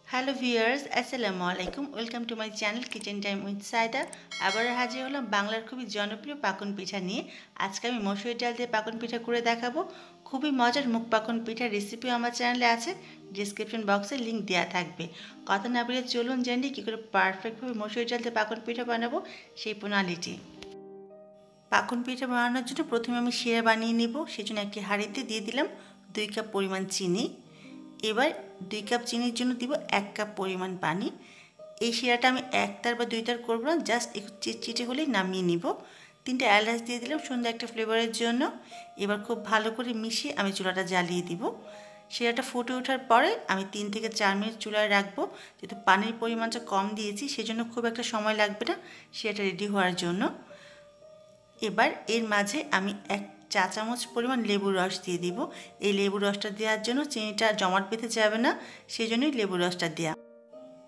Hello viewers, আসসালামু আলাইকুম। Welcome to my channel kitchen time with Saida. আবার হাজির হলাম বাংলার খুবই জনপ্রিয় পাকন পিঠা নিয়ে। আজকে আমি মসুরের ডাল দিয়ে পাকন পিঠা করে দেখাবো। খুবই মজার মুখ পাকন পিঠার রেসিপিও আমার চ্যানেলে আছে, ডিসক্রিপশন বক্সে লিঙ্ক দেওয়া থাকবে। কথা না বলে চলুন জানি কী করে পারফেক্টভাবে মসুরের ডাল দিয়ে পাকন পিঠা বানাবো সেই প্রণালীটি। পাকন পিঠা বানানোর জন্য প্রথমে আমি শিরা বানিয়ে নেব। সেজন্য একটি হাঁড়িতে দিয়ে দিলাম 2 কাপ পরিমাণ চিনি। এবার 2 কাপ চিনির জন্য দিব 1 কাপ পরিমাণ পানি। এই শিরাটা আমি একতার বা দুইতার করব না, জাস্ট একটু চিটচিটে হলেই নামিয়ে নিব। 3টা এলাচ দিয়ে দিলাম সুন্দর একটা ফ্লেভারের জন্য। এবার খুব ভালো করে মিশিয়ে আমি চুলাটা জ্বালিয়ে দিব। শিরাটা ফুটে ওঠার পরে আমি 3 থেকে 4 মিনিট চুলায় রাখবো। যেহেতু পানির পরিমাণটা কম দিয়েছি সেজন্য খুব একটা সময় লাগবে না শিরাটা রেডি হওয়ার জন্য। এবার এর মাঝে আমি 1 চা চামচ পরিমাণ লেবুর রস দিয়ে দিব। এই লেবুর রসটা দেওয়ার জন্য চিনিটা জমাট বেঁধে যাবে না, সেই জন্যই লেবুর রসটা দেওয়া।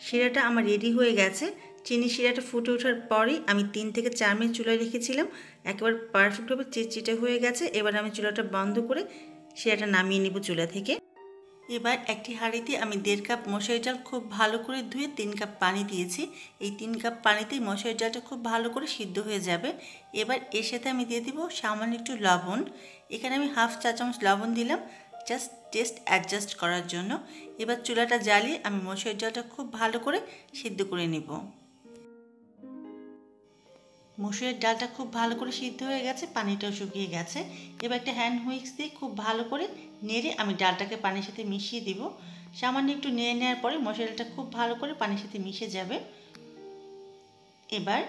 শিরাটা আমার রেডি হয়ে গেছে। চিনি শিরাটা ফুটে ওঠার পরেই আমি 3 থেকে 4 মিনিট চুলায় রেখেছিলাম। একেবারে পারফেক্টভাবে চিটচিটে হয়ে গেছে। এবার আমি চুলাটা বন্ধ করে শিরাটা নামিয়ে নিব চুলা থেকে। এবার একটি হাঁড়িতে আমি 1.5 কাপ মসুরের ডাল খুব ভালো করে ধুয়ে 3 কাপ পানি দিয়েছি। এই 3 কাপ পানিতেই মসুরের ডালটা খুব ভালো করে সিদ্ধ হয়ে যাবে। এবার এর সাথে আমি দিয়ে দিব সামান্য একটু লবণ। এখানে আমি হাফ চা চামচ লবণ দিলাম, জাস্ট টেস্ট অ্যাডজাস্ট করার জন্য। এবার চুলাটা জ্বালিয়ে আমি মসুরের ডালটা খুব ভালো করে সিদ্ধ করে নেব। মসুরের ডালটা খুব ভালো করে সিদ্ধ হয়ে গেছে, পানিটাও শুকিয়ে গেছে। এবার একটা হ্যান্ড হুইক্স দিয়ে খুব ভালো করে নেড়ে আমি ডালটাকে পানির সাথে মিশিয়ে দিব। সামান্য একটু নেড়ে নেওয়ার পরে মসুরের ডালটা খুব ভালো করে পানির সাথে মিশে যাবে। এবার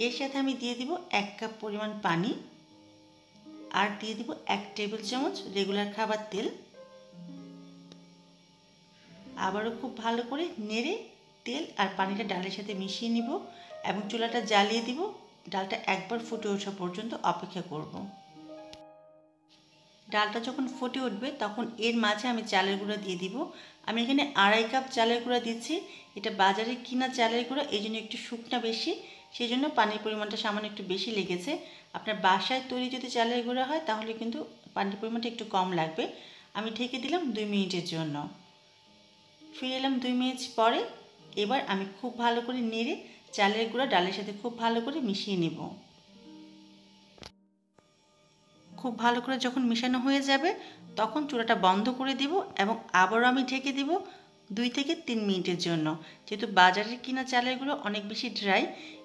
এর সাথে আমি দিয়ে দিব 1 কাপ পরিমাণ পানি, আর দিয়ে দিব 1 টেবিল চামচ রেগুলার খাবার তেল। আবারও খুব ভালো করে নেড়ে তেল আর পানিটা ডালের সাথে মিশিয়ে নিব এবং চুলাটা জ্বালিয়ে দিব। ডালটা একবার ফুটে ওঠা পর্যন্ত অপেক্ষা করব। ডালটা যখন ফুটে উঠবে তখন এর মাঝে আমি চালের গুঁড়া দিয়ে দিব। আমি এখানে 2.5 কাপ চালের গুঁড়া দিচ্ছি। এটা বাজারে কিনা চালের গুঁড়া, এই জন্য একটু শুকনা বেশি, সেই জন্য পানির পরিমাণটা সামান্য একটু বেশি লেগেছে। আপনার বাসায় তৈরি যদি চালের গুঁড়া হয় তাহলে কিন্তু পানির পরিমাণটা একটু কম লাগবে। আমি ঢেকে দিলাম 2 মিনিটের জন্য। ফিরে এলাম 2 মিনিট পরে। এবার আমি খুব ভালো করে নেড়ে চালের গুঁড়া ডালের সাথে খুব ভালো করে মিশিয়ে নেব। খুব ভালো করে যখন মেশানো হয়ে যাবে তখন চুলাটা বন্ধ করে দিব এবং আবারও আমি ঢেকে দিব 2 থেকে 3 মিনিটের জন্য। যেহেতু বাজারের কিনা চালের গুঁড়ো অনেক বেশি ড্রাই,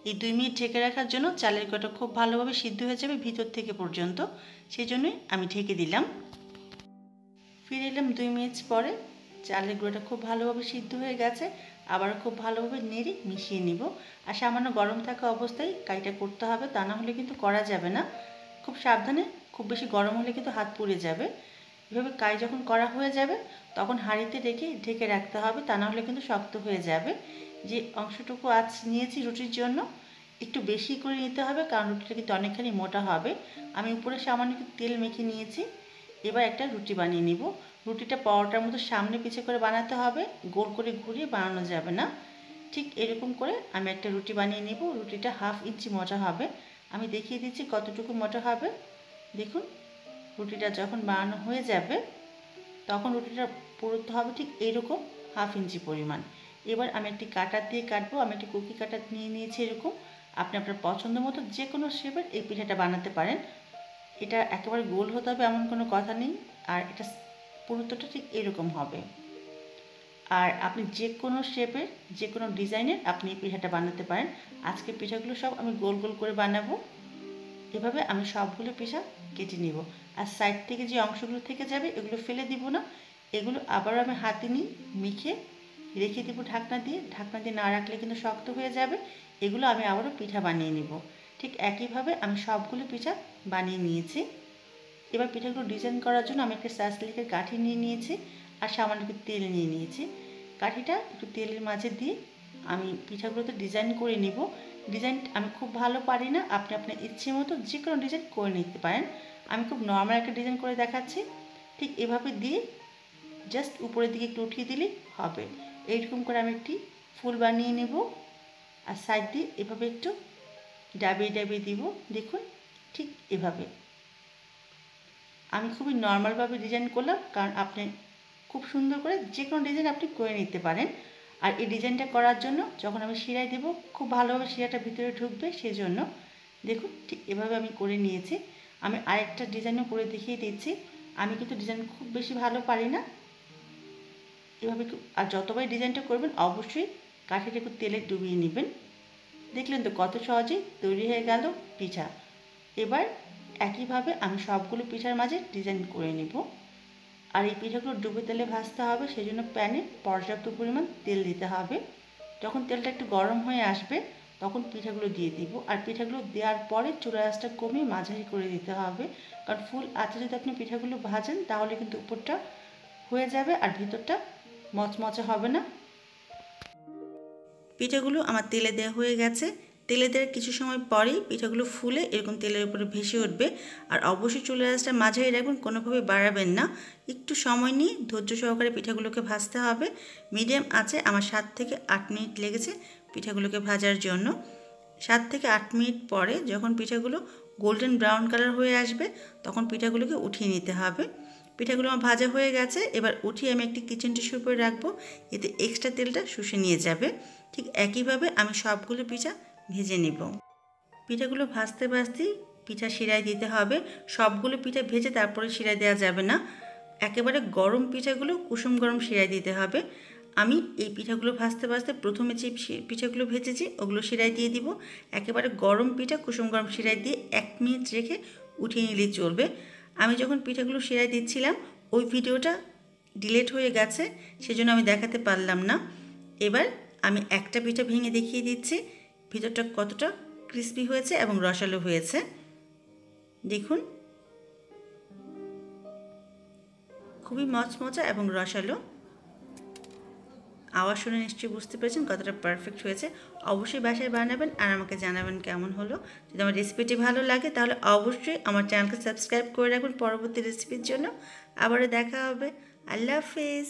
এই 2 মিনিট ঢেকে রাখার জন্য চালের গুঁড়োটা খুব ভালোভাবে সিদ্ধ হয়ে যাবে ভিতর থেকে পর্যন্ত, সেই জন্যই আমি ঢেকে দিলাম। ফিরে এলাম 2 মিনিট পরে। চালের গুঁড়োটা খুব ভালোভাবে সিদ্ধ হয়ে গেছে। আবারও খুব ভালোভাবে নেড়ে মিশিয়ে নিব। আর সামান্য গরম থাকা অবস্থায় কাইটা করতে হবে, তা না হলে কিন্তু করা যাবে না। খুব সাবধানে, খুব বেশি গরম হলে কিন্তু হাত পুড়ে যাবে। এভাবে কাই যখন করা হয়ে যাবে তখন হাঁড়িতে রেখে ঢেকে রাখতে হবে, তা না হলে কিন্তু শক্ত হয়ে যাবে। যে অংশটুকু আজ নিয়েছি রুটির জন্য একটু বেশি করে নিতে হবে, কারণ রুটিটা কিন্তু অনেকখানি মোটা হবে। আমি উপরে সামান্য একটু তেল মেখে নিয়েছি। এবার একটা রুটি বানিয়ে নিব। রুটিটা পরোটার মতো সামনে পিছে করে বানাতে হবে, গোল করে ঘুরিয়ে বানানো যাবে না। ঠিক এরকম করে আমি একটা রুটি বানিয়ে নিব। রুটিটা 1/2 ইঞ্চি মোটা হবে। আমি দেখিয়ে দিচ্ছি কতটুকু মোটা হবে। দেখুন, রুটিটা যখন বানানো হয়ে যাবে তখন রুটিটা পুরোতে হবে ঠিক এইরকম 1/2 ইঞ্চি পরিমাণ। এবার আমি একটি কাটার দিয়ে কাটবো। আমি একটি কুকি কাটার নিয়ে নিয়েছি এরকম। আপনি আপনার পছন্দ মতো যে কোনো শেপের এই পিঠাটা বানাতে পারেন। এটা একেবারে গোল হতে হবে এমন কোনো কথা নেই, আর এটা পুরোটা ঠিক এরকম হবে। আর আপনি যে কোনো শেপের, যে কোনো ডিজাইনের আপনি এই পিঠাটা বানাতে পারেন। আজকে পিঠাগুলো সব আমি গোল গোল করে বানাবো। এভাবে আমি সবগুলো পিঠা কেটে নিব। আর সাইড থেকে যে অংশগুলো থেকে যাবে এগুলো ফেলে দিব না। এগুলো আবারও আমি হাতে নিয়ে মেখে রেখে দেবো ঢাকনা দিয়ে। ঢাকনা দিয়ে না রাখলে কিন্তু শক্ত হয়ে যাবে। এগুলো আমি আবারও পিঠা বানিয়ে নিব। ঠিক একইভাবে আমি সবগুলো পিঠা বানিয়ে নিয়েছি। এবার পিঠাগুলো ডিজাইন করার জন্য আমি একটা সাসলিকের কাঠি নিয়ে নিয়েছি আর সামান্য একটু তেল নিয়ে নিয়েছি। কাঠিটা একটু তেলের মাঝে দিয়ে আমি পিঠাগুলোতে ডিজাইন করে নিব। ডিজাইন আমি খুব ভালো পারি না, আপনি আপনার ইচ্ছে মতো যে কোনো ডিজাইন করে নিতে পারেন। আমি খুব নর্মাল একটা ডিজাইন করে দেখাচ্ছি। ঠিক এভাবে দিয়ে জাস্ট উপরের দিকে একটু উঠিয়ে দিলেই হবে। এইরকম করে আমি একটি ফুল বানিয়ে নেব আর সাইড দিয়ে এভাবে একটু ডাবিয়ে ডাবিয়ে দিব। দেখুন, ঠিক এভাবে আমি খুবই নর্মালভাবে ডিজাইন করলাম, কারণ আপনি খুব সুন্দর করে যে কোনো ডিজাইন আপনি করে নিতে পারেন। আর এই ডিজাইনটা করার জন্য যখন আমি শিরায় দেব খুব ভালোভাবে শিরাটা ভিতরে ঢুকবে, সেজন্য দেখুন ঠিক এভাবে আমি করে নিয়েছি। আমি আরেকটা ডিজাইনও করে দেখিয়ে দিচ্ছি। আমি কিন্তু ডিজাইন খুব বেশি ভালো পারি না, এভাবে। আর যতবার ডিজাইনটা করবেন অবশ্যই কাঠিটা একটু তেলে ডুবিয়ে নেবেন। দেখলেন তো কত সহজেই তৈরি হয়ে গেল পিঠা। এবার একইভাবে আমি সবগুলো পিঠার মাঝে ডিজাইন করে নেব। আর এই পিঠাগুলো ডুবে তেলে ভাজতে হবে, সেজন্য প্যানে পর্যাপ্ত পরিমাণ তেল দিতে হবে। যখন তেলটা একটু গরম হয়ে আসবে তখন পিঠাগুলো দিয়ে দিব। আর পিঠাগুলো দেওয়ার পরে চুলার আঁচটা কমিয়ে মাঝারি করে দিতে হবে, কারণ ফুল আঁচে যদি আপনি পিঠাগুলো ভাজেন তাহলে কিন্তু উপরটা হয়ে যাবে আর ভিতরটা মচমচে হবে না। পিঠাগুলো আমার তেলে দেওয়া হয়ে গেছে। তেলে দেওয়ার কিছু সময় পরেই পিঠাগুলো ফুলে এরকম তেলের উপরে ভেসে উঠবে। আর অবশ্যই চুলার আঁচটা মাঝারি রাখবেন, কোনোভাবে বাড়াবেন না। একটু সময় নিয়ে ধৈর্য সহকারে পিঠাগুলোকে ভাজতে হবে। মিডিয়াম আঁচে আমার 7 থেকে 8 মিনিট লেগেছে পিঠাগুলোকে ভাজার জন্য। 7 থেকে 8 মিনিট পরে যখন পিঠাগুলো গোল্ডেন ব্রাউন কালার হয়ে আসবে তখন পিঠাগুলোকে উঠিয়ে নিতে হবে। পিঠাগুলো আমার ভাজা হয়ে গেছে। এবার উঠিয়ে আমি একটি কিচেন টিস্যুর উপরে রাখবো, এতে এক্সট্রা তেলটা শুষে নিয়ে যাবে। ঠিক একইভাবে আমি সবগুলো পিঠা ভেজে নেব। পিঠাগুলো ভাজতে ভাজতেই পিঠা শিরায় দিতে হবে। সবগুলো পিঠা ভেজে তারপরে শিরায় দেওয়া যাবে না, একেবারে গরম পিঠাগুলো কুসুম গরম শিরায় দিতে হবে। আমি এই পিঠাগুলো ভাজতে ভাজতে প্রথমে যে পিঠাগুলো ভেজেছি ওগুলো শিরায় দিয়ে দিব। একেবারে গরম পিঠা কুসুম গরম শিরায় দিয়ে 1 মিনিট রেখে উঠিয়ে নিলেই চলবে। আমি যখন পিঠাগুলো শিরায় দিচ্ছিলাম ওই ভিডিওটা ডিলিট হয়ে গেছে, সেজন্য আমি দেখাতে পারলাম না। এবার আমি একটা পিঠা ভেঙে দেখিয়ে দিচ্ছি ভিতরটা কতটা ক্রিস্পি হয়েছে এবং রসালো হয়েছে। দেখুন খুবই মচমচা এবং রসালো। আওয়াজ শুনে নিশ্চয়ই বুঝতে পেরেছেন কতটা পারফেক্ট হয়েছে। অবশ্যই বাসায় বানাবেন আর আমাকে জানাবেন কেমন হলো। যদি আমার রেসিপিটি ভালো লাগে তাহলে অবশ্যই আমার চ্যানেলকে সাবস্ক্রাইব করে রাখবেন পরবর্তী রেসিপির জন্য। আবারও দেখা হবে। আল্লাহ হাফেজ।